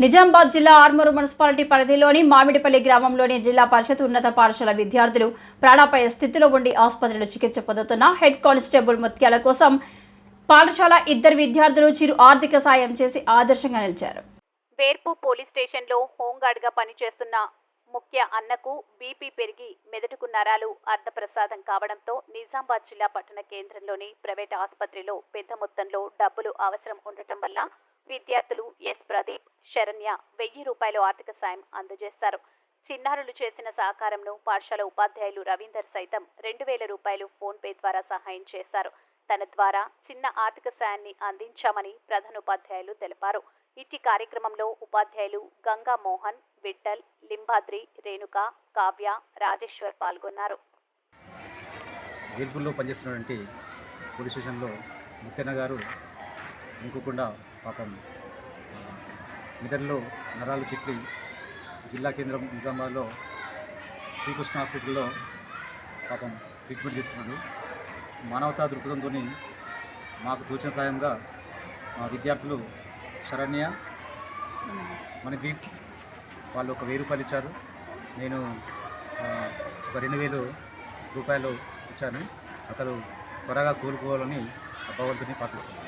నిజామాబాద్ జిల్లా ఆర్మూరు మున్సిపాలిటీ పరిధిలోని మామిడిపల్లి గ్రామంలోని జిల్లా పరిషత్ ఉన్నత పాఠశాల విద్యార్థులు ప్రాణాపాయ స్థితిలో ఉండి ఆసుపత్రిలో చికిత్స పొందుతున్న హెడ్ కానిస్టేబుల్ ముత్యాల కోసం పాఠశాల ఇద్దరు విద్యార్థులు చిరు ఆర్థిక సాయం చేసి ఆదర్శంగా నిలిచారు. వేర్పు పోలీస్ స్టేషన్లో హోంగార్డ్గా పనిచేస్తున్న ముఖ్య అన్నకు బీపీ పెరిగి మెదడుకు నరాలు అర్ధప్రసాదం కావడంతో నిజామాబాద్ జిల్లా పట్టణ కేంద్రంలోని ప్రైవేట్ ఆసుపత్రిలో పెద్ద మొత్తంలో డబ్బులు అవసరం ఉండటం వల్ల విద్యార్థులు ఎస్ ప్రదీప్, శరణ్య 1000 రూపాయలు ఆర్థిక సాయం అందజేశారు. చిన్నారులు చేసిన సహకారంను పాఠశాల ఉపాధ్యాయులు రవీందర్ సైతం 2000 రూపాయలు ఫోన్పే ద్వారా సహాయం చేశారు. తన ద్వారా చిన్న ఆర్థిక సాయాన్ని అందించామని ప్రధానోపాధ్యాయులు తెలిపారు. ఇట్టి కార్యక్రమంలో ఉపాధ్యాయులు గంగా మోహన్, విఠల్, లింబాద్రి, రేణుక, కావ్య, రాజేశ్వర్ పాల్గొన్నారు. వేల్పూర్లో పనిచేస్తున్నటువంటి పోలీస్ స్టేషన్లో ముత్తన్న గారు ఇంకోకుండా పాపం మెదడులో నరాలు చిట్లి జిల్లా కేంద్రం నిజామాబాద్లో శ్రీకృష్ణ హాస్పిటల్లో పాపం ట్రీట్మెంట్ తీసుకున్నాడు. మానవతా దృక్పథంతో మాకు సూచన సాయంగా మా విద్యార్థులు శరణ్య, మనదీప్ వాళ్ళు ఒక 1000 రూపాయలు ఇచ్చారు. నేను ఒక 2000 రూపాయలు ఇచ్చాను. అతను త్వరగా కోలుకోవాలని భగవంతుని ప్రార్థిస్తున్నాను.